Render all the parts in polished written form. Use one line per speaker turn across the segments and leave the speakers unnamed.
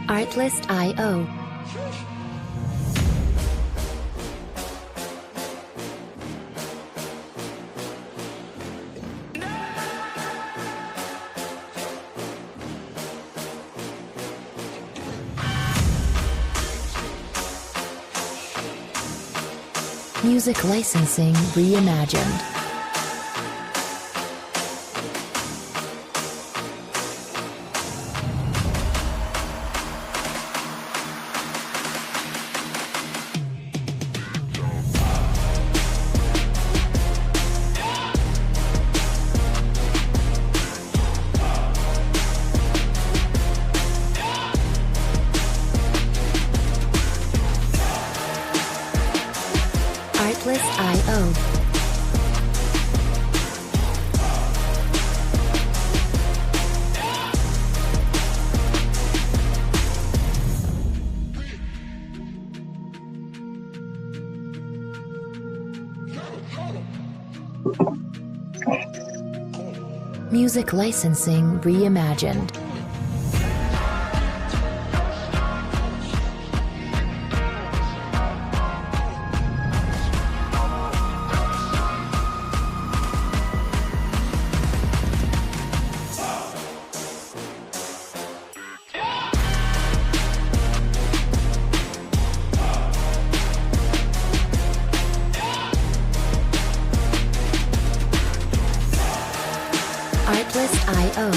Artlist.io. Music licensing reimagined. Artlist.io. Music licensing reimagined. Artlist.io.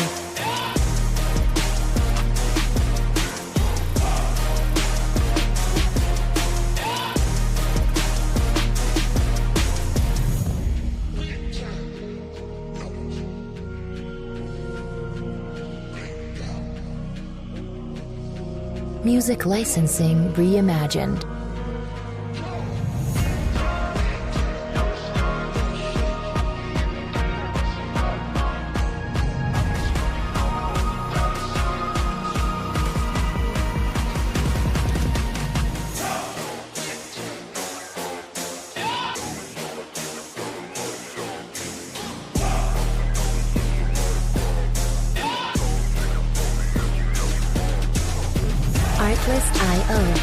Music licensing reimagined. Artlist.io.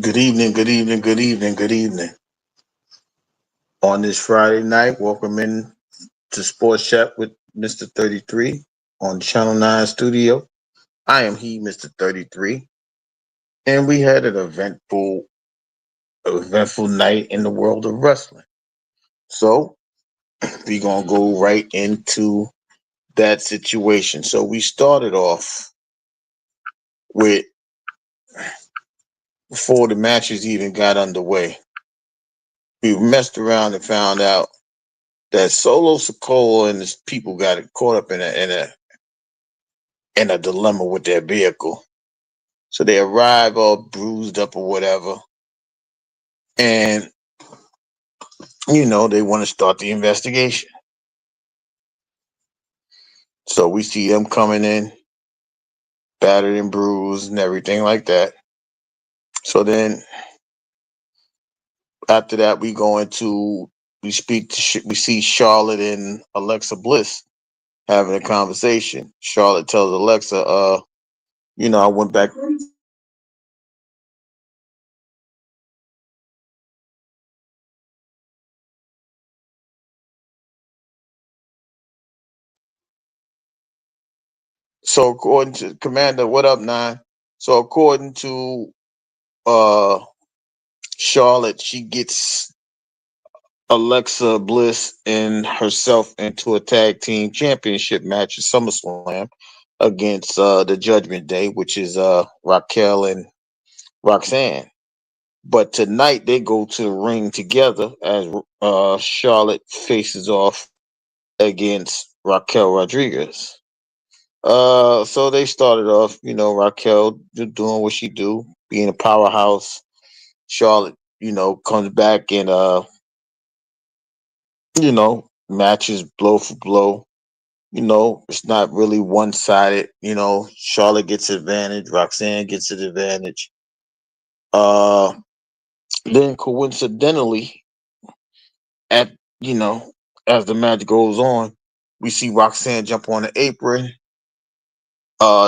Good evening, good evening, good evening, good evening. On this Friday night, welcome in to Sports Chat with Mr. 33 on Channel 9 Studio. I am Mr. 33, and we had an eventful night in the world of wrestling. So we're gonna go right into that situation. So we started off with before the matches even got underway. We messed around and found out that Solo Sokola and his people got caught up in a dilemma with their vehicle. So they arrive all bruised up or whatever. And, they want to start the investigation. So we see them coming in, battered and bruised and everything like that. So then after that, we see Charlotte and Alexa Bliss having a conversation. Charlotte tells Alexa, I went back. So according to Commander, what up, Nine? So according to uh Charlotte, she gets Alexa Bliss and herself into a tag team championship match at SummerSlam against the Judgment Day, which is Raquel and Roxanne. But tonight they go to the ring together as Charlotte faces off against Raquel Rodriguez. So they started off, Raquel doing what she do, being a powerhouse. Charlotte, comes back and matches blow for blow. It's not really one sided. Charlotte gets advantage, Roxanne gets an advantage. Uh, then coincidentally, at you know, as the match goes on, we see Roxanne jump on the apron,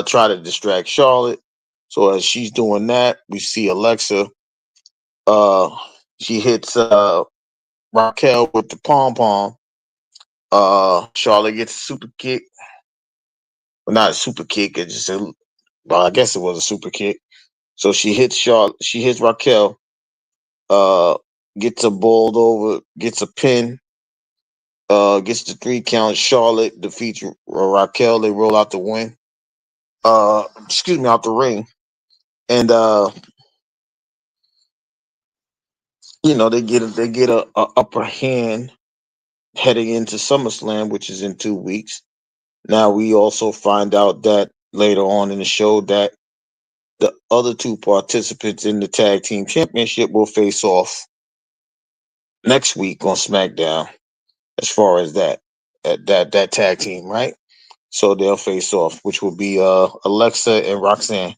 try to distract Charlotte. So as she's doing that, we see Alexa. Uh, she hits Raquel with the pom pom. Charlotte gets a super kick. Well, not a super kick. It's just well, I guess it was a super kick. So she hits Charlotte. She hits Raquel. Uh, gets a bowled over. Gets a pin. Gets the 3 count. Charlotte defeats Raquel. They roll out the win. Excuse me, out the ring. And they get a upper hand heading into SummerSlam, which is in 2 weeks. Now we also find out that later on in the show that the other two participants in the tag team championship will face off next week on SmackDown. As far as that tag team, right? So they'll face off, which will be Alexa and Roxanne.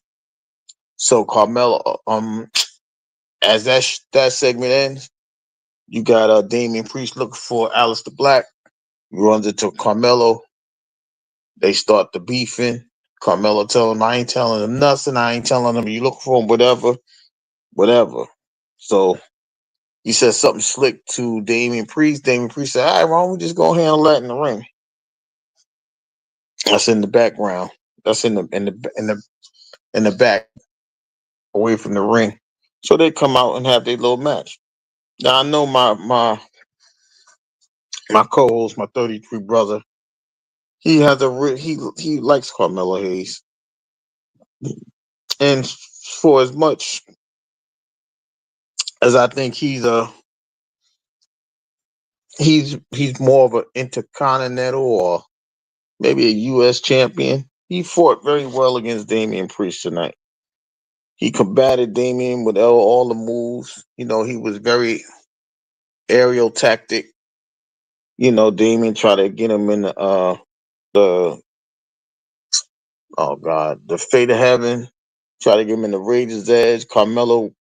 So Carmella, as that segment ends, you got Damian Priest looking for Aleister Black. He runs into Carmelo. They start the beefing. Carmelo telling him, I ain't telling him nothing. I ain't telling him you look for him, whatever, whatever. So he says something slick to Damian Priest. Damian Priest said, all right, why don't we just go handle that in the ring? That's in the background. That's in the back, away from the ring. So they come out and have their little match. Now I know my co-host, my 33 brother, he has he likes Carmelo Hayes. And for as much as I think he's more of an intercontinental or maybe a US champion, he fought very well against Damian Priest tonight. He combated Damian with all the moves. He was very aerial tactic. Damian tried to get him in the oh god, the Fate of Heaven, tried to get him in the Razor's Edge. Carmelo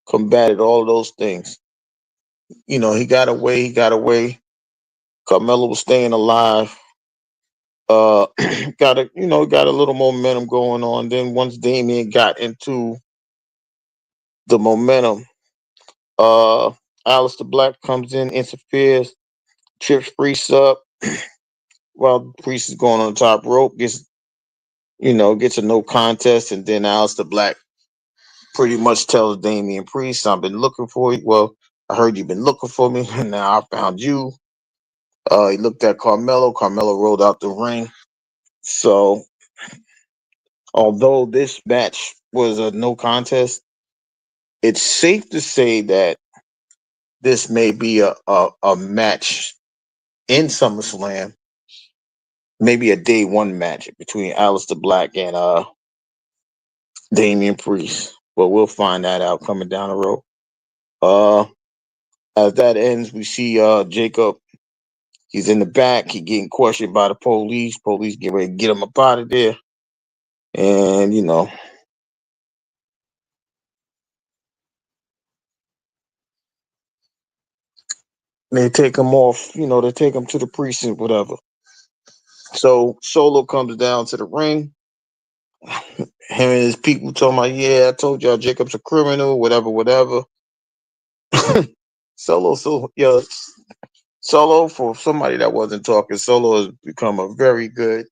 combated all of those things. He got away. He got away. Carmelo was staying alive. Uh, got a little momentum going on. Then once Damian got into the momentum, uh, Aleister Black comes in, interferes, trips Priest up while Priest is going on the top rope. Gets a no contest, and then Aleister Black pretty much tells Damian Priest, I've been looking for you. Well, I heard you've been looking for me, and now I found you. He looked at Carmelo. Carmelo rolled out the ring. So, although this match was a no contest, it's safe to say that this may be a match in SummerSlam, maybe a day one match between Aleister Black and Damian Priest. But we'll find that out coming down the road. Uh, as that ends, we see Jacob. He's in the back. He getting questioned by the police. Police get ready to get him up out of there. And they take him off. They take him to the precinct, whatever. So Solo comes down to the ring. Him and his people talking about, yeah, I told y'all Jacob's a criminal, whatever, whatever. Solo, for somebody that wasn't talking, Solo has become a very good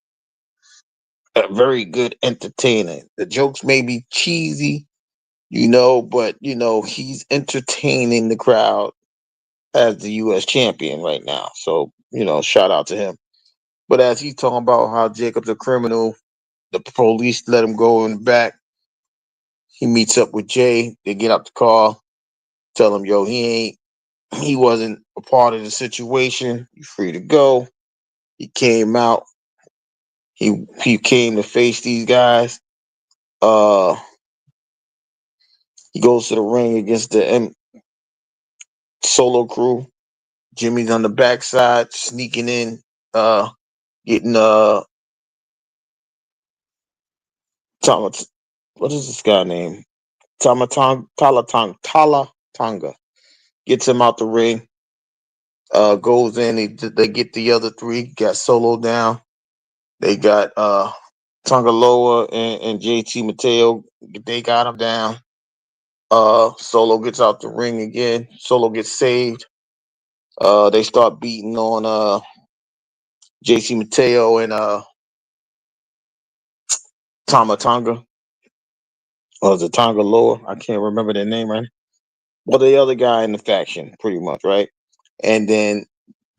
entertainer. The jokes may be cheesy, but he's entertaining the crowd as the US champion right now. So, shout out to him. But as he's talking about how Jacob's a criminal, the police let him go in the back. He meets up with Jay. They get out the car, tell him, yo, he wasn't a part of the situation. You're free to go. He came out. He came to face these guys. Uh, he goes to the ring against the Solo crew. Jimmy's on the backside, sneaking in, getting Tama, what is this guy name? Tala Tonga gets him out the ring. Goes in. They get the other three. Got Solo down. They got Tongaloa and JT Mateo. They got him down. Solo gets out the ring again. Solo gets saved. They start beating on JT Mateo and Tama Tonga, or is it Tonga Loa? I can't remember their name right. Well, the other guy in the faction, pretty much, right? And then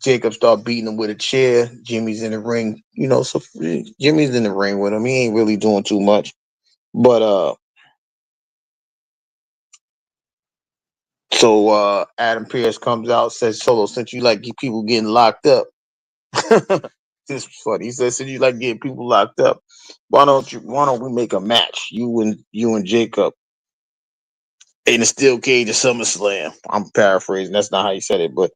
Jacob start beating him with a chair. Jimmy's in the ring, so Jimmy's in the ring with him. He ain't really doing too much. But so Adam Pierce comes out, says, Solo, since you like people getting locked up. This was funny. He says, since you like getting people locked up, why don't we make a match? You and Jacob in a steel cage at SummerSlam. I'm paraphrasing. That's not how he said it, but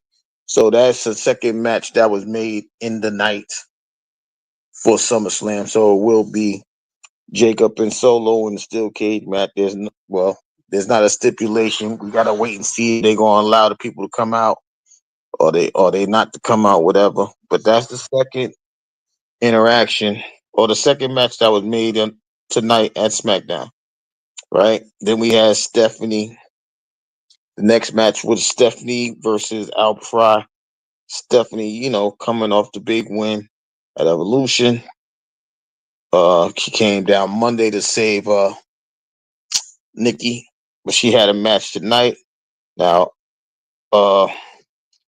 so that's the second match that was made in the night for SummerSlam. So it will be Jacob and Solo in the steel cage match. There's not a stipulation. We gotta wait and see if they're gonna allow the people to come out or they not to come out, whatever. But that's the second interaction or the second match that was made tonight at SmackDown. Right? Then we had Stephanie. The next match was Stephanie versus Alba Fry. Stephanie, coming off the big win at Evolution. She came down Monday to save Nikki, but she had a match tonight. Now,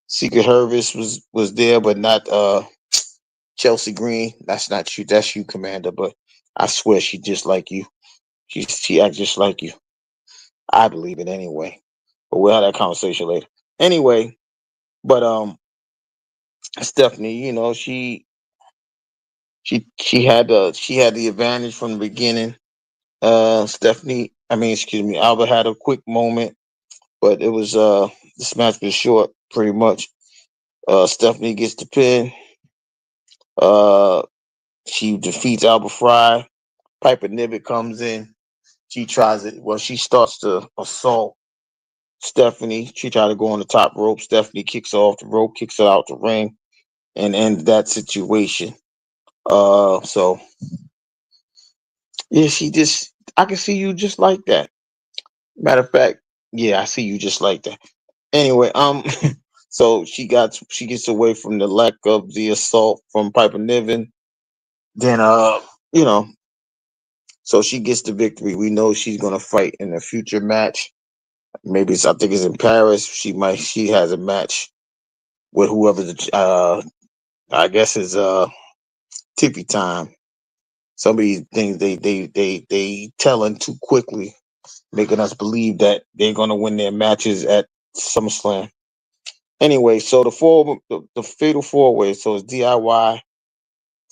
Secret Hervis was there, but not Chelsea Green. That's not you. That's you, Commander. But I swear she just like you. She acts just like you. I believe it anyway. But we'll have that conversation later. Anyway, but Stephanie, she had the advantage from the beginning. Excuse me, Alba had a quick moment, but it was this match was short, pretty much. Stephanie gets the pin. Uh, she defeats Alba Fry. Piper Niven comes in. She tries it. Well, she starts to assault Stephanie. She tried to go on the top rope. Stephanie kicks her off the rope, kicks her out the ring, and ends that situation. So yeah, I can see you just like that. Matter of fact, yeah, I see you just like that. Anyway, so she gets away from the lack of the assault from Piper Niven. Then you know, so she gets the victory. We know she's gonna fight in a future match. I think it's in Paris. She has a match with whoever I guess is Tippy Time. Some of these things they telling too quickly, making us believe that they're gonna win their matches at SummerSlam. Anyway, so the fatal four way. So it's DIY,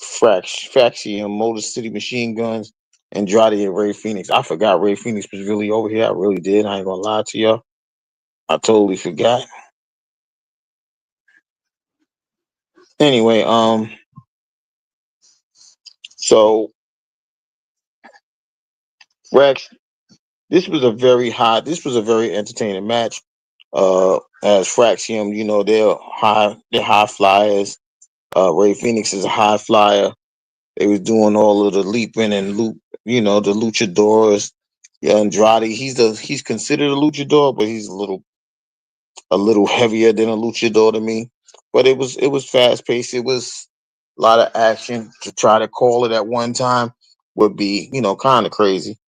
Faction, Motor City Machine Guns, Andrade, and Ray Phoenix. I forgot Ray Phoenix was really over here. I really did. I ain't gonna lie to y'all. I totally forgot. Anyway, so Rex, this was a very entertaining match. As Fraxium, they're high flyers. Ray Phoenix is a high flyer. They was doing all of the leaping and the luchadors. Yeah, Andrade, he's considered a luchador, but he's a little heavier than a luchador to me. But it was fast paced. It was a lot of action. To try to call it at one time would be kind of crazy.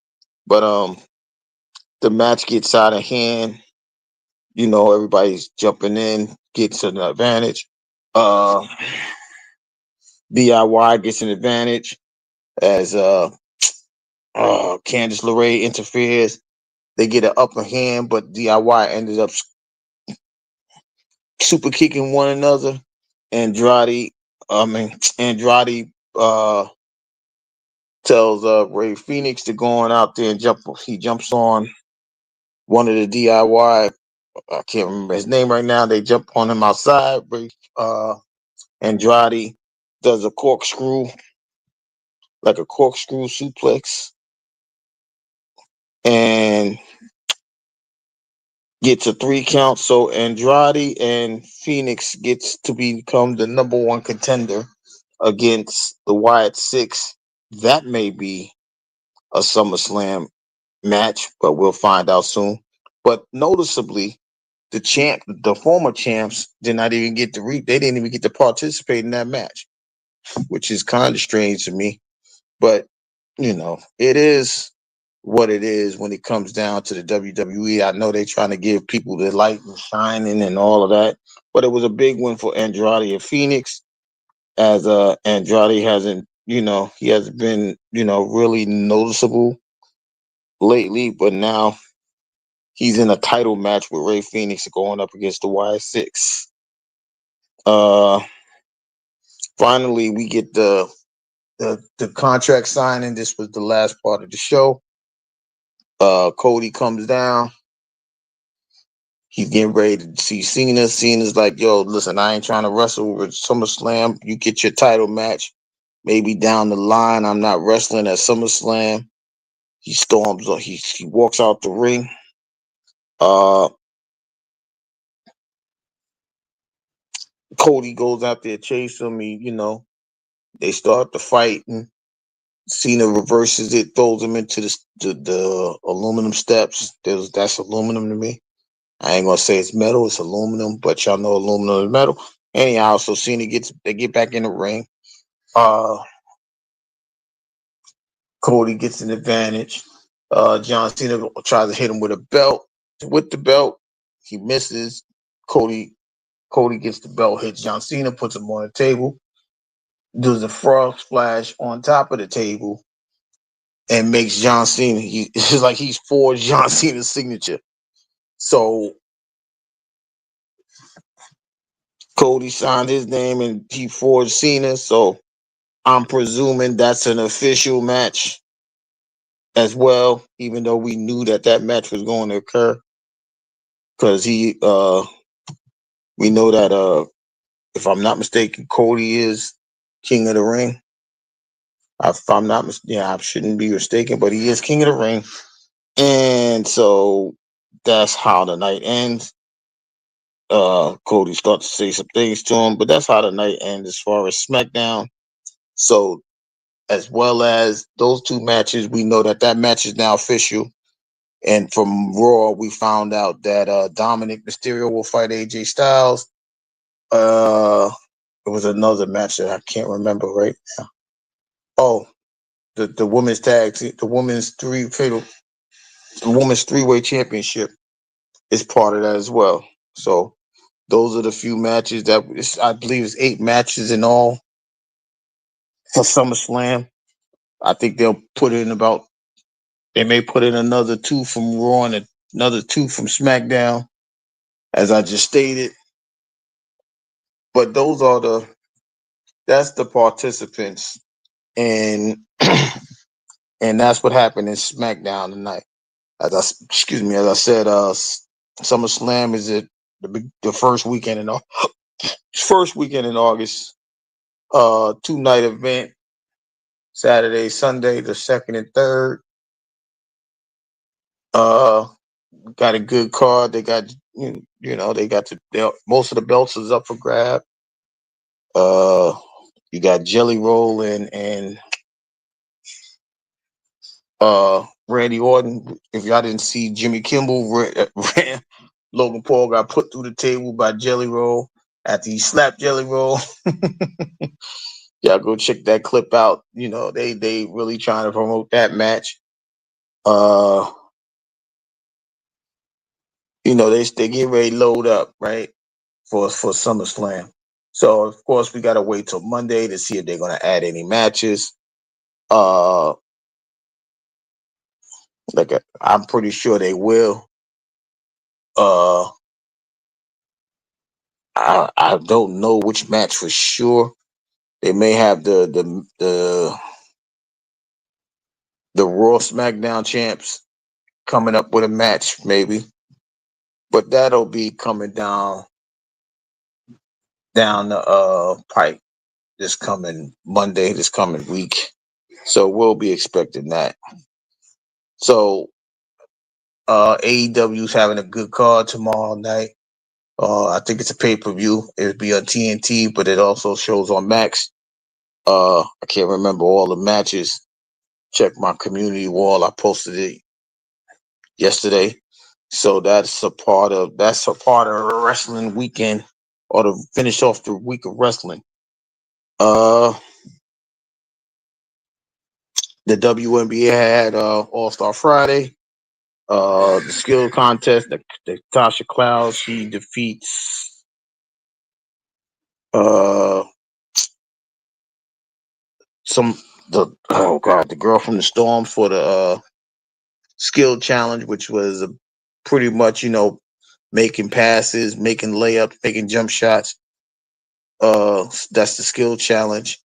But the match gets out of hand. Everybody's jumping in, gets an advantage. Uh, DIY gets an advantage as Candice LeRae interferes. They get an upper hand, but DIY ended up super kicking one another. Andrade tells Ray Phoenix to go on out there and jump. He jumps on one of the DIY. I can't remember his name right now. They jump on him outside. Andrade does a corkscrew, like a corkscrew suplex, and gets a 3 count. So Andrade and Phoenix gets to become the number one contender against the Wyatt Six. That may be a SummerSlam match, but we'll find out soon. But noticeably, the former champs, did not even get to they didn't even get to participate in that match, which is kind of strange to me. But it is what it is when it comes down to the WWE. I know they're trying to give people the light and shining and all of that, but it was a big win for Andrade and Phoenix, as Andrade hasn't, he hasn't been, really noticeable lately, but now he's in a title match with Ray Phoenix going up against the Y6. Uh, Finally, we get the contract signing. This was the last part of the show. Cody comes down. He's getting ready to see Cena. Cena's like, yo, listen, I ain't trying to wrestle with SummerSlam. You get your title match. Maybe down the line, I'm not wrestling at SummerSlam. He storms, he walks out the ring. Cody goes out there, chase him. They start the fight, and Cena reverses it, throws him into the aluminum steps. That's aluminum to me. I ain't gonna say it's metal, it's aluminum, but y'all know aluminum is metal. Anyhow, so Cena they get back in the ring. Cody gets an advantage. John Cena tries to hit him with a belt. With the belt, he misses. Cody gets the belt, hits John Cena, puts him on the table, does a frog splash on top of the table, and makes John Cena. It's like he's forged John Cena's signature. So Cody signed his name and he forged Cena. So I'm presuming that's an official match as well, even though we knew that match was going to occur. Because we know that if I'm not mistaken, Cody is King of the Ring. If I'm not I shouldn't be mistaken, but he is King of the Ring. And so that's how the night ends. Cody starts to say some things to him, but that's how the night ends as far as SmackDown. So, as well as those two matches, we know that match is now official. And from Raw, we found out that Dominic Mysterio will fight AJ Styles. It was another match that I can't remember right now. Oh, the women's the women's three-way championship is part of that as well. So those are the few matches I believe it's 8 matches in all for SummerSlam. I think they may put in another 2 from Raw and another 2 from SmackDown, as I just stated. But that's the participants, and and that's what happened in SmackDown tonight. As I said, SummerSlam is the first weekend in August. 2-night event, Saturday, Sunday, the 2nd and 3rd. Got a good card. They got most of the belts is up for grab. You got Jelly Roll and Randy Orton. If y'all didn't see Jimmy Kimmel, Logan Paul got put through the table by Jelly Roll after he slapped Jelly Roll. Y'all go check that clip out. They really trying to promote that match. They get ready to load up, right, for SummerSlam. So of course we gotta wait till Monday to see if they're gonna add any matches. I'm pretty sure they will. I don't know which match for sure. They may have the Raw SmackDown champs coming up with a match, maybe, but that'll be coming down the pipe. this coming Monday, this coming week. So we'll be expecting that. So AEW's having a good card tomorrow night. I think it's a pay-per-view. It'll be on TNT, but it also shows on Max. I can't remember all the matches. Check my community wall. I posted it yesterday. So that's a part of a wrestling weekend, or to finish off the week of wrestling. Uh the WNBA had All Star Friday. The skill contest, the Tasha Cloud, she defeats uh some the oh god, the girl from the Storm for the skill challenge, which was pretty much, making passes, making layups, making jump shots. That's the skill challenge.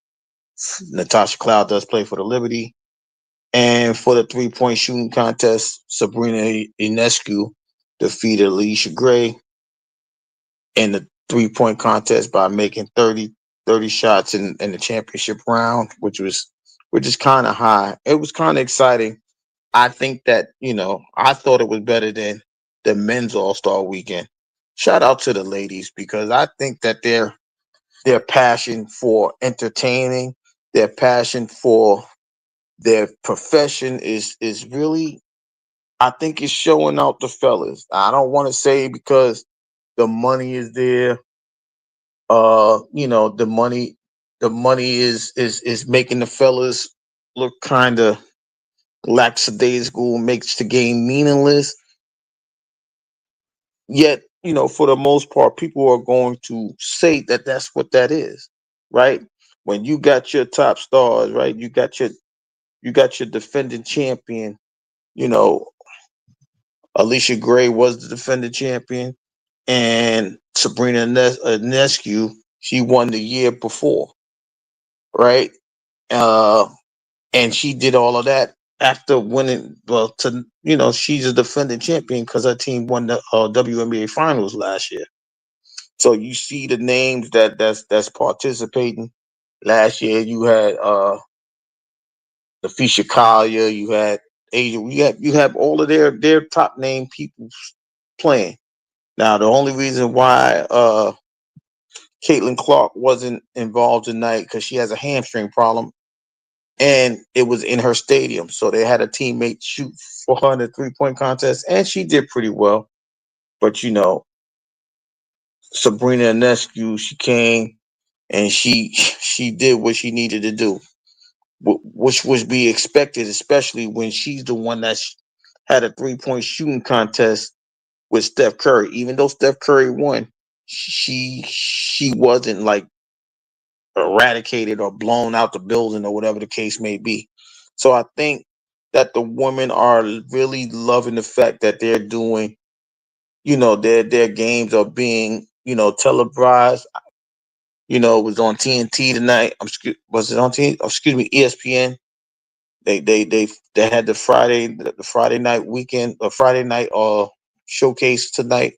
Natasha Cloud does play for the Liberty. And for the 3-point shooting contest, Sabrina Ionescu defeated Alicia Gray in the 3-point contest by making 30 shots in the championship round, which is kind of high. It was kind of exciting. I think that, I thought it was better than the men's All-Star weekend. Shout out to the ladies, because I think that their passion for entertaining, their passion for their profession is really, I think, it's showing out the fellas. I don't want to say because the money is there. The money is making the fellas look kind of lackadaisical, makes the game meaningless. Yet, for the most part, people are going to say that that's what that is, right? When you got your top stars, right? You got your defending champion. You know, Alicia Gray was the defending champion, and Sabrina Ionescu, she won the year before, right? Uh, and she did all of that after winning. Well, she's a defending champion because her team won the WNBA finals last year. So you see the names that's participating. Last year you had the Fisher Collier, you had Asia, you have all of their top name people playing. Now the only reason why Caitlin Clark wasn't involved tonight, because she has a hamstring problem, and it was in her stadium. So they had a teammate shoot for her in the 3-point contest, and she did pretty well. But Sabrina Ionescu, she came and she did what she needed to do, which was be expected, especially when she's the one that had a 3-point shooting contest with Steph Curry. Even though Steph Curry won, she wasn't like eradicated or blown out the building or whatever the case may be. So I think that the women are really loving the fact that they're doing, their games are being, televised. It was on TNT tonight. Was it on TNT? Oh, excuse me, ESPN. They had the Friday night weekend, or Friday night showcase tonight,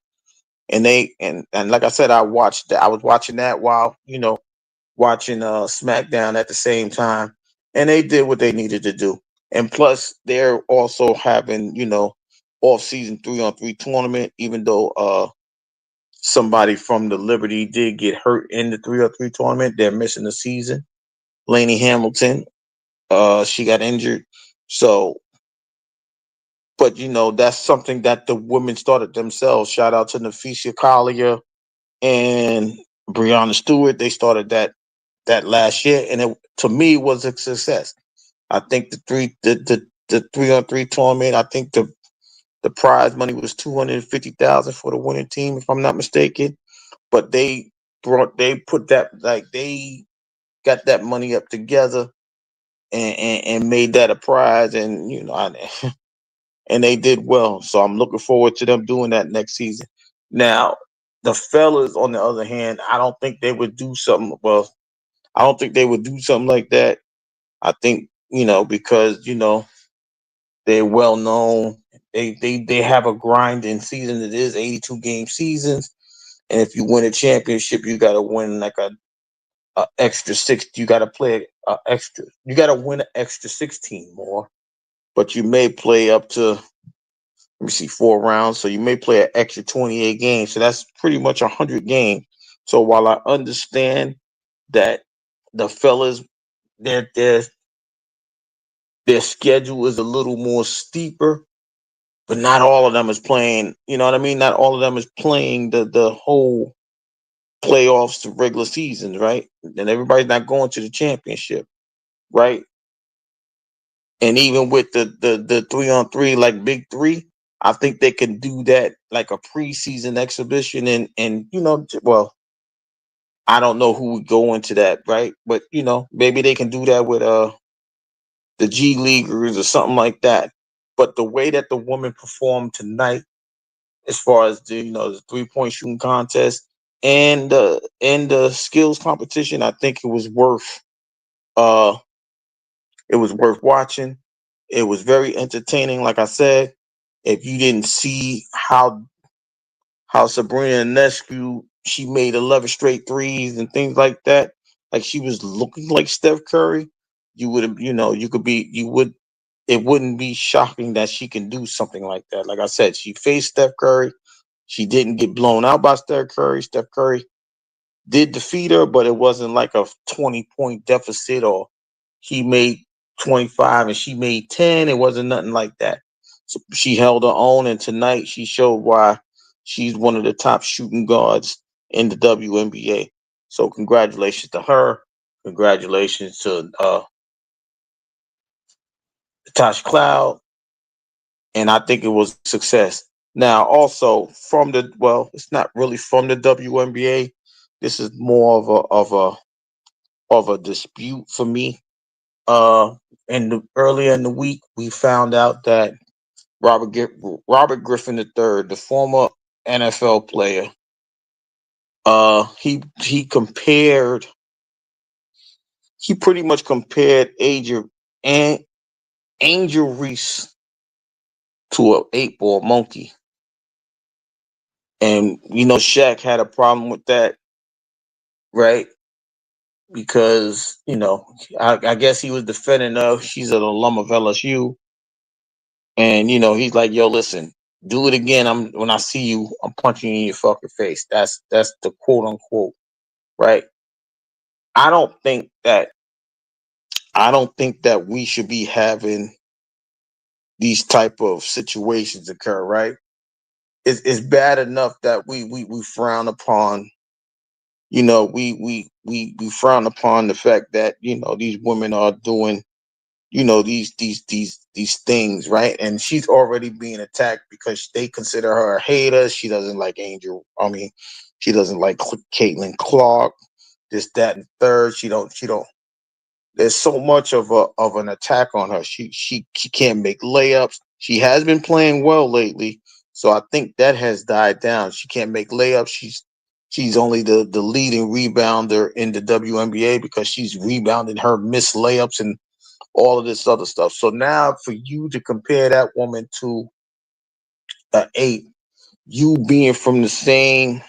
and and like I said, I watched that. I was watching that while watching SmackDown at the same time, and they did what they needed to do. And plus, they're also having off season 3-on-3 tournament, even though somebody from the Liberty did get hurt in the 3-on-3 tournament. They're missing the season. Laney Hamilton, she got injured. So, but that's something that the women started themselves. Shout out to Nafisa Collier and Brianna Stewart. They started that last year, and it, to me, was a success. I think the 3-on-3 tournament. I think the prize money was 250,000 for the winning team, if I'm not mistaken. But they put that, like, they got that money up together, and made that a prize, and and they did well. So I'm looking forward to them doing that next season. Now, the fellas, on the other hand, I don't think they would do something. Well, I don't think they would do something like that. I think, because they're well known. They have a grinding season. It is 82 game seasons, and if you win a championship, you got to win like extra six. You got to play extra. You got to win an extra 16 more, but you may play up to, let me see, 4 rounds. So you may play an extra 28 games. So that's pretty much 100 games. So while I understand that the fellas, their their their schedule is a little more steeper, but not all of them is playing. You know what I mean? Not all of them is playing the whole playoffs to regular seasons, right? And everybody's not going to the championship, right? And even with the 3-on-3, like big three, I think they can do that like a preseason exhibition. And well, I don't know who would go into that, right? But maybe they can do that with the G Leaguers or something like that. But the way that the woman performed tonight, as far as the 3-point shooting contest and the skills competition, I think uh it was worth watching. It was very entertaining. Like I said, if you didn't see how Sabrina Ionescu, she made 11 straight threes and things like that, like she was looking like Steph Curry, you would have, you could be, you would, it wouldn't be shocking that she can do something like that. Like I said, she faced Steph Curry. She didn't get blown out by Steph Curry. Steph Curry did defeat her, but it wasn't like a 20-point deficit or he made 25 and she made 10. It wasn't nothing like that. So she held her own, and tonight she showed why she's one of the top shooting guards in the WNBA. So congratulations to her. Congratulations to Tosh Cloud, and I think it was a success. Now, also from it's not really from the WNBA. This is more of a dispute for me. Earlier in the week, we found out that Robert Griffin III, the former NFL player, he pretty much compared Angel Reese to an 8-ball monkey, and Shaq had a problem with that, right? Because I guess he was defending her. She's an alum of LSU, and he's like, "Yo, listen, do it again. When I see you, I'm punching you in your fucking face." That's the quote unquote, right? I don't think that I don't think that we should be having these type of situations occur, right? It's bad enough that we frown upon, we frown upon the fact that these women are doing these things, right? And she's already being attacked because they consider her a hater. She doesn't like she doesn't like Caitlin Clark, this, that, and third. She don't There's so much of an attack on her. She can't make layups. She has been playing well lately, so I think that has died down. She can't make layups. She's only the leading rebounder in the WNBA because she's rebounded her missed layups and all of this other stuff. So now for you to compare that woman to an 8, you being from the same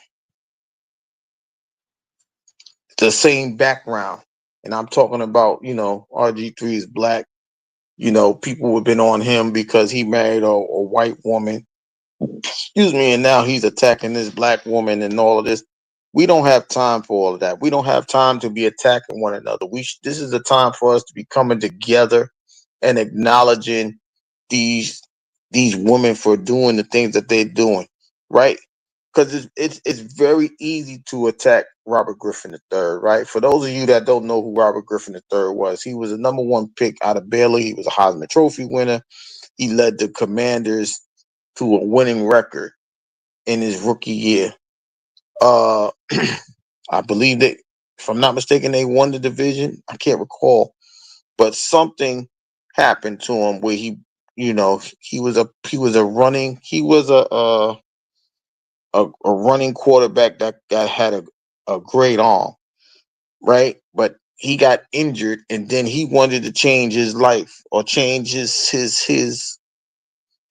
background, and I'm talking about, RG3 is black. People have been on him because he married a white woman. Excuse me, and now he's attacking this black woman and all of this. We don't have time for all of that. We don't have time to be attacking one another. This is the time for us to be coming together and acknowledging these these women for doing the things that they're doing, right? Because it's very easy to attack Robert Griffin III, right? For those of you that don't know who Robert Griffin III was, he was a number one pick out of Baylor. He was a Heisman Trophy winner. He led the Commanders to a winning record in his rookie year. Uh, I believe that, if I'm not mistaken, they won the division. I can't recall, but something happened to him where he was a running quarterback that had a great arm, right? But he got injured, and then he wanted to change his life or change his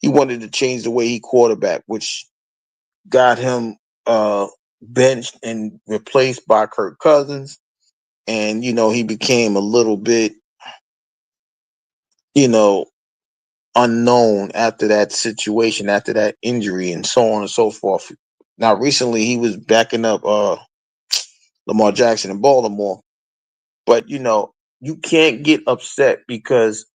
he wanted to change the way he quarterback, which got him benched and replaced by Kirk Cousins. and he became a little bit, you know, unknown after that situation, after that injury, and so on and so forth. Now, recently he was backing up Lamar Jackson in Baltimore, but you can't get upset because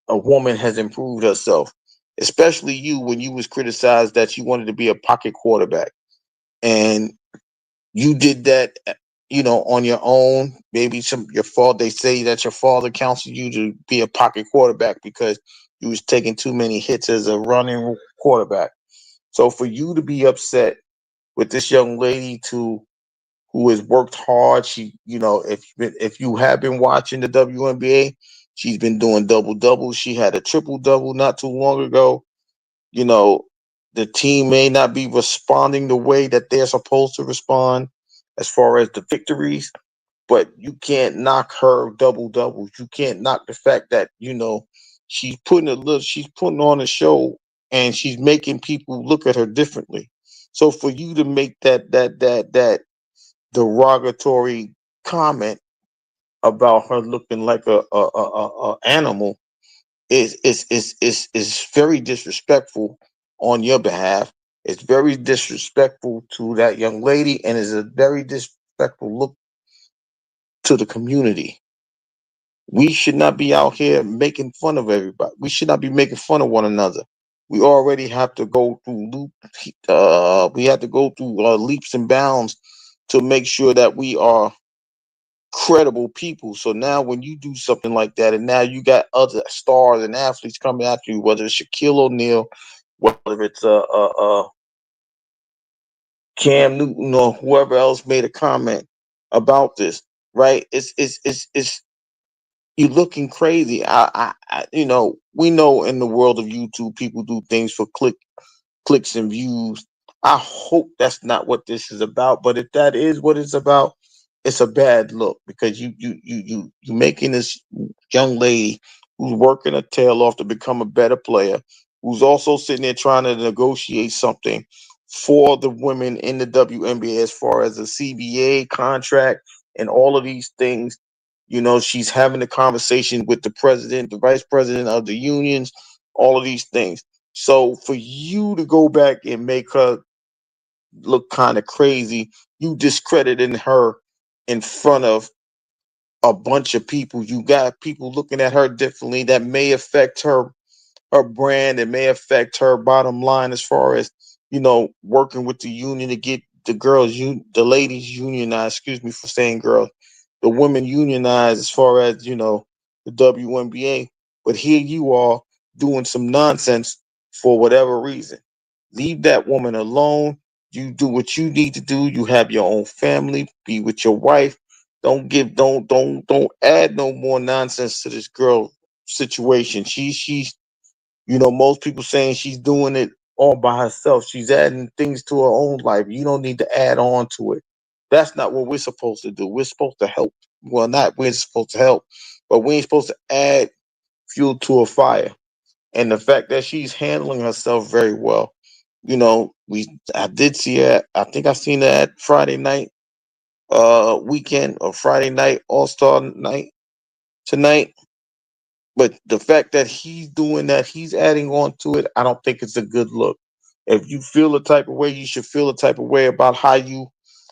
a woman has improved herself, especially you when you was criticized that you wanted to be a pocket quarterback, and you did that, on your own. Maybe some your fault. They say that your father counseled you to be a pocket quarterback because you was taking too many hits as a running quarterback. So for you to be upset with this young lady who has worked hard, if you have been watching the WNBA, she's been doing double doubles. She had a triple double not too long ago. You know, the team may not be responding the way that they're supposed to respond as far as the victories, but you can't knock her double doubles. You can't knock the fact that she's putting on a show, and she's making people look at her differently. So for you to make that derogatory comment about her looking like a animal is very disrespectful on your behalf. It's very disrespectful to that young lady, and is a very disrespectful look to the community. We should not be out here making fun of everybody. We should not be making fun of one another. We already have to go through we have to go through leaps and bounds to make sure that we are credible people. So now when you do something like that, and now you got other stars and athletes coming after you, whether it's Shaquille O'Neal, whether it's Cam Newton, or whoever else made a comment about this, right? It's you're looking crazy. We know in the world of YouTube, people do things for clicks and views. I hope that's not what this is about. But if that is what it's about, it's a bad look, because you making this young lady who's working her tail off to become a better player, who's also sitting there trying to negotiate something for the women in the WNBA as far as a CBA contract and all of these things. She's having a conversation with the president, the vice president of the unions, all of these things. So for you to go back and make her look kind of crazy, you discrediting her in front of a bunch of people. You got people looking at her differently that may affect her brand. It may affect her bottom line as far as working with the union to get the ladies unionized. Excuse me for saying girls, the women unionized as far as the WNBA. But here you are doing some nonsense for whatever reason. Leave that woman alone. You do what you need to do. You have your own family. Be with your wife. Don't add no more nonsense to this girl situation. She's most people saying she's doing it all by herself. She's adding things to her own life. You don't need to add on to it. That's not what we're supposed to do. We're supposed to help. Well, not we're supposed to help, but we ain't supposed to add fuel to a fire. And the fact that she's handling herself very well, I did see her. I think I seen her at Friday night, weekend, or Friday night All Star night tonight. But the fact that he's doing that, he's adding on to it, I don't think it's a good look. If you feel the type of way, you should feel the type of way about how you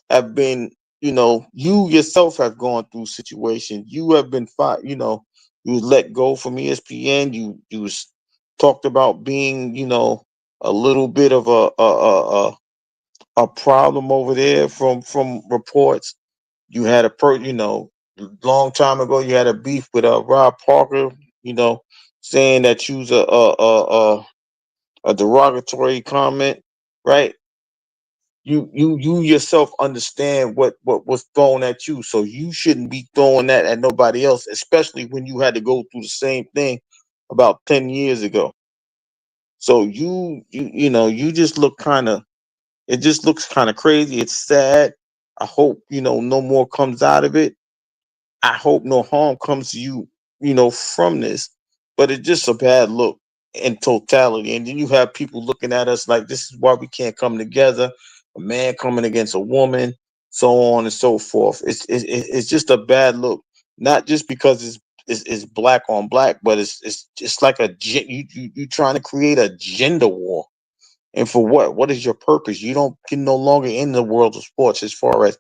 have been, you yourself have gone through situations. You have been fired, you was let go from ESPN. You was talked about being, a little bit of a problem over there from reports. You had long time ago, you had a beef with Rob Parker, you know, saying that you was a derogatory comment, right? You yourself understand what was thrown at you, so you shouldn't be throwing that at nobody else, especially when you had to go through the same thing about 10 years ago. So you just look kind of, it just looks kind of crazy. It's sad. I hope no more comes out of it. I hope no harm comes to you, from this. But it's just a bad look in totality. And then you have people looking at us like this is why we can't come together. A man coming against a woman, so on and so forth. It's just a bad look, not just because it's black on black, but it's just like you trying to create a gender war. And for what? What is your purpose? You don't can no longer in the world of sports as far as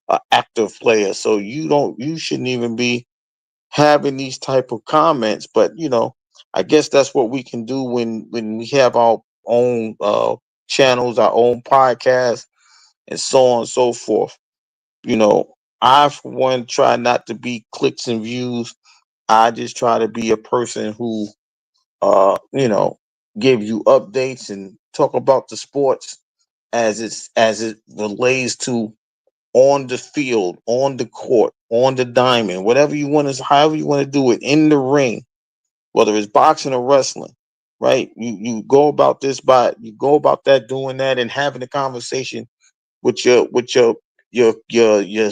an active player, so you shouldn't even be having these type of comments. But I guess that's what we can do when we have our own channels, our own podcasts, and so on and so forth. you know I, for one, try not to be clicks and views. I just try to be a person who uh you know give you updates and talk about the sports as it relates to on the field, on the court, on the diamond, whatever you want to, however you want to do it, in the ring, whether it's boxing or wrestling, right? You go about this by you go about that doing that and having a conversation with your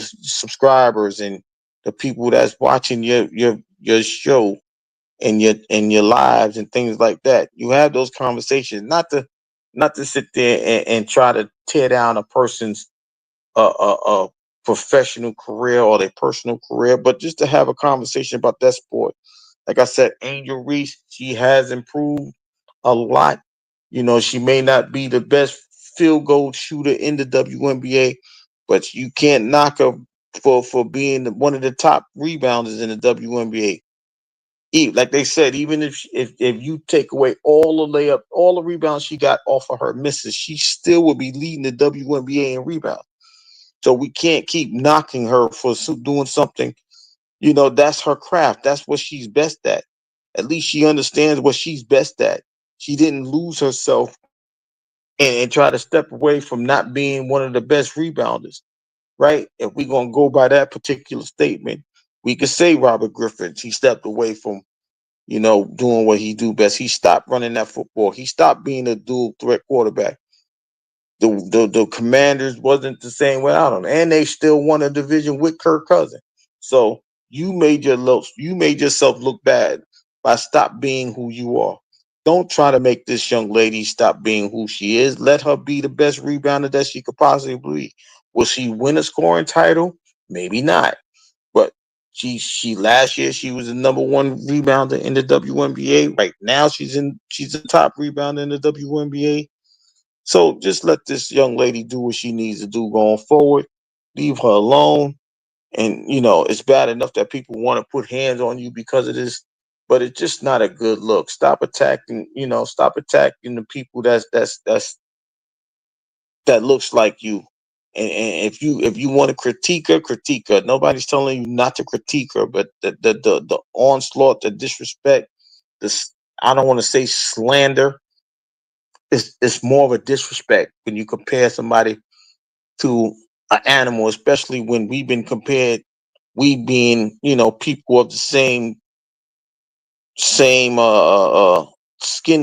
subscribers and the people that's watching your show and your lives and things like that. You have those conversations, not to sit there and try to tear down a person's a professional career or their personal career, but just to have a conversation about that sport. Like I said, Angel Reese, she has improved a lot. She may not be the best field goal shooter in the WNBA, but you can't knock her for being one of the top rebounders in the WNBA. Like they said, even if you take away all the layup, all the rebounds she got off of her misses, she still would be leading the WNBA in rebounds. So we can't keep knocking her for doing something. That's her craft. That's what she's best at. At least she understands what she's best at. She didn't lose herself and try to step away from not being one of the best rebounders, right? If we're going to go by that particular statement, we could say Robert Griffin, he stepped away from, doing what he do best. He stopped running that football. He stopped being a dual threat quarterback. The Commanders wasn't the same without him, and they still won a division with Kirk Cousins. So you made yourself look bad by stop being who you are. Don't try to make this young lady stop being who she is. Let her be the best rebounder that she could possibly be. Will she win a scoring title? Maybe not. But she last year she was the number one rebounder in the WNBA. Right now she's the top rebounder in the WNBA. So just let this young lady do what she needs to do going forward. Leave her alone. And it's bad enough that people want to put hands on you because of this, but it's just not a good look. Stop attacking the people that looks like you. And if you want to critique her. Nobody's telling you not to critique her, but the onslaught, the disrespect, this I don't want to say slander. It's more of a disrespect when you compare somebody to an animal, especially when we've been compared. We being people of the same skin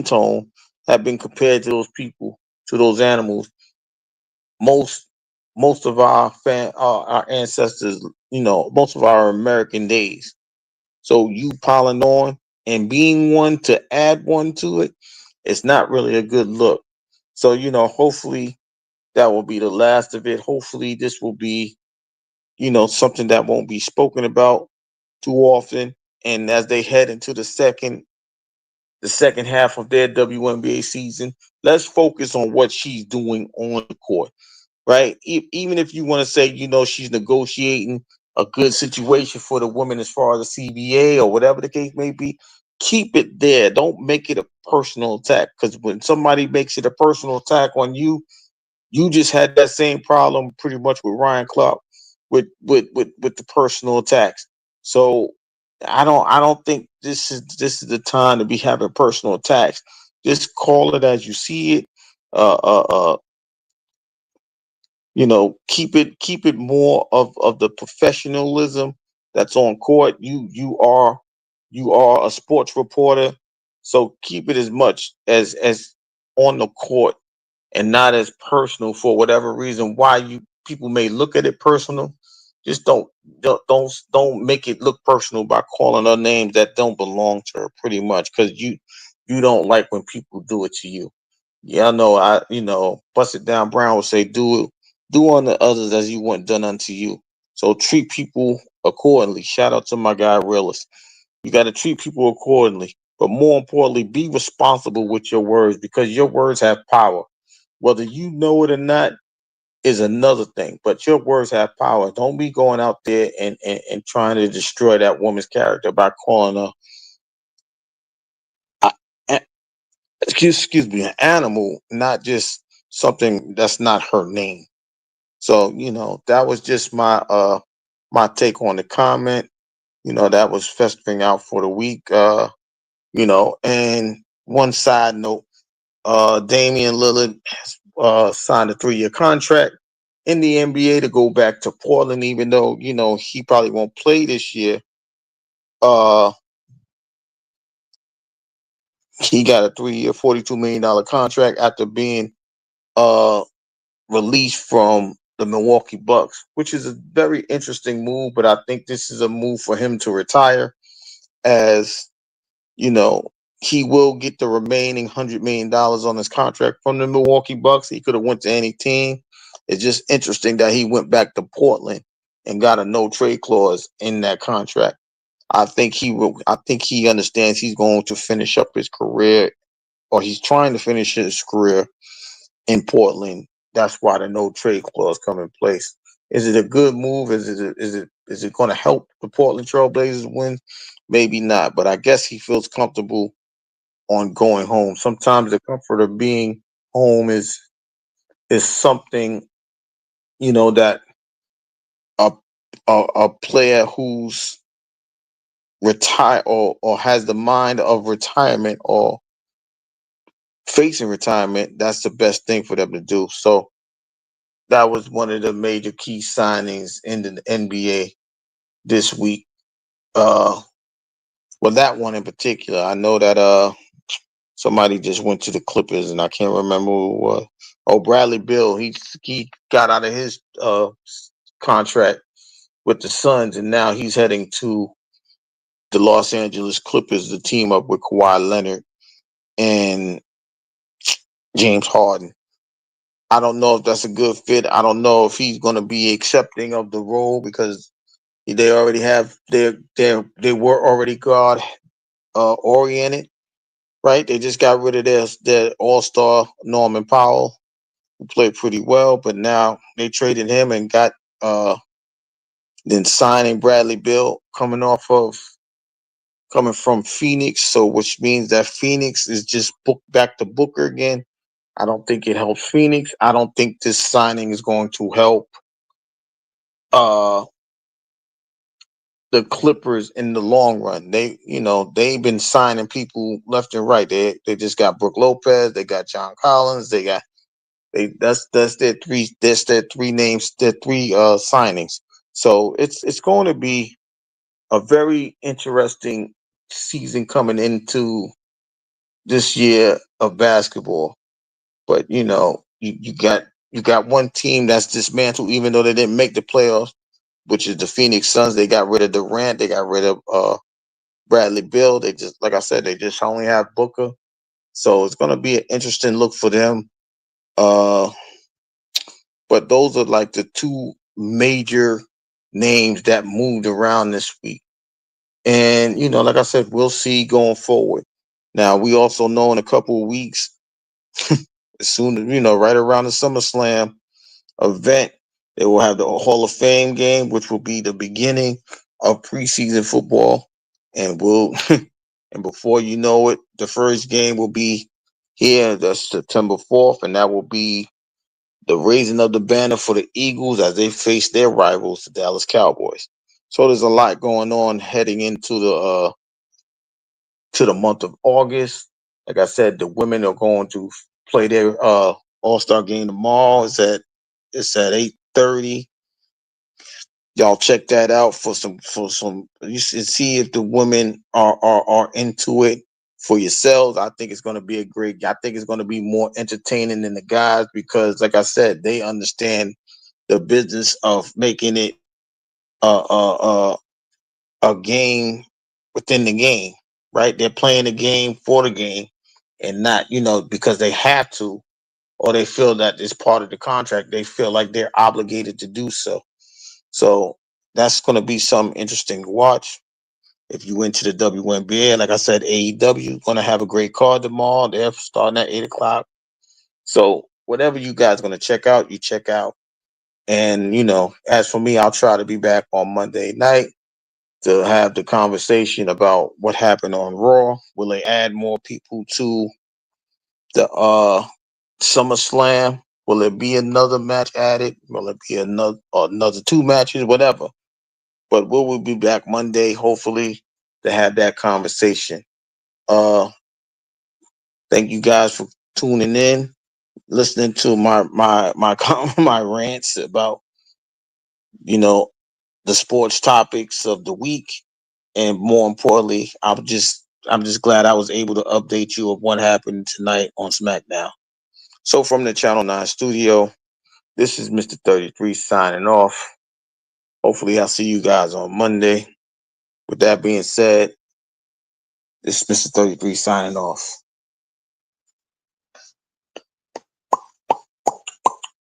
tone have been compared to those people, to those animals. Most most of our ancestors, most of our American days. So you piling on and being one to add one to it, it's not really a good look. So hopefully that will be the last of it. Hopefully this will be something that won't be spoken about too often. And as they head into the second half of their WNBA season, let's focus on what she's doing on the court, right? Even if you want to say, she's negotiating a good situation for the women as far as the CBA or whatever the case may be, keep it there. Don't make it a personal attack, because when somebody makes it a personal attack on you, you just had that same problem pretty much with Ryan Clark with the personal attacks. So I don't think this is the time to be having personal attacks. Just call it as you see it. Uh uh uh keep it more of the professionalism that's on court. You are a sports reporter, so keep it as much as on the court and not as personal. For whatever reason why you people may look at it personal, just don't make it look personal by calling her names that don't belong to her, pretty much, because you don't like when people do it to you. Yeah, I know. Bust it down Brown would say, Do unto others as you want done unto you. So treat people accordingly. Shout out to my guy Realist. You got to treat people accordingly. But more importantly, be responsible with your words because your words have power. Whether you know it or not is another thing. But your words have power. Don't be going out there and trying to destroy that woman's character by calling her, a, a- excuse me, an animal, not just something that's not her name. So, that was just my take on the comment. That was festering out for the week. And one side note, Damian Lillard signed a 3-year contract in the NBA to go back to Portland, even though, he probably won't play this year. Uh he got a 3-year, $42 million contract after being uh released from the Milwaukee Bucks, which is a very interesting move. But I think this is a move for him to retire, as you know, he will get the remaining $100 million on his contract from the Milwaukee Bucks. He could have went to any team. It's just interesting that he went back to Portland and got a no trade clause in that contract. I think he will. I think he understands he's going to finish up his career, or he's trying to finish his career in Portland. That's why the no trade clause come in place. Is it a good move? Is it going to help the Portland Trailblazers win? Maybe not, but I guess he feels comfortable on going home. Sometimes the comfort of being home is something that a a player who's retire or has the mind of retirement or facing retirement. That's the best thing for them to do. So that was one of the major key signings in the NBA this week. Uh, well, that one in particular, I know that somebody just went to the Clippers, and I can't remember who it was. Oh, Bradley Bill. He got out of his contract with the Suns, and now he's heading to the Los Angeles Clippers to team up with Kawhi Leonard and James Harden. I don't know if that's a good fit. I don't know if he's going to be accepting of the role because they already have they were already guard oriented, right? They just got rid of their all-star Norman Powell, who played pretty well, but now they traded him and got then signing Bradley Bill coming from Phoenix, so which means that Phoenix is just back to Booker again. I don't think it helps Phoenix. I don't think this signing is going to help uh the Clippers in the long run. They've been signing people left and right. They just got Brooke Lopez, they got John Collins, that's their three names, their three signings. So it's going to be a very interesting season coming into this year of basketball. But you got one team that's dismantled, even though they didn't make the playoffs, which is the Phoenix Suns. They got rid of Durant. They got rid of Bradley Bill. They just, like I said, they just only have Booker. So it's gonna be an interesting look for them. Uh, but those are like the two major names that moved around this week. And like I said, we'll see going forward. Now we also know in a couple of weeks, as soon as right around the SummerSlam event, they will have the Hall of Fame game, which will be the beginning of preseason football, and and before you know it, the first game will be here, that's September 4th, and that will be the raising of the banner for the Eagles as they face their rivals, the Dallas Cowboys. So there's a lot going on heading into the month of August. Like I said, the women are going to play their All-Star game tomorrow. It's at 8:30. Y'all check that out for some you should see if the women are into it for yourselves. I think it's going to be I think it's going to be more entertaining than the guys because, like I said, they understand the business of making it a game within the game, right? They're playing the game for the game and not because they have to, or they feel that it's part of the contract, they feel like they're obligated to do so. So that's going to be something interesting to watch. If you went to the WNBA, like I said, AEW going to have a great card tomorrow. They're starting at 8 o'clock. So whatever you guys going to check out, you check out. And as for me, I'll try to be back on Monday night to have the conversation about what happened on Raw. Will they add more people to the SummerSlam? Will there be another match added? Will it be another two matches? Whatever. But we'll be back Monday, hopefully, to have that conversation. Uh, thank you guys for tuning in, listening to my my rants about you know the sports topics of the week, and more importantly, I'm just glad I was able to update you of what happened tonight on SmackDown. So from the Channel 9 studio, this is Mr. 33 signing off. Hopefully, I'll see you guys on Monday. With that being said, this is Mr. 33 signing off.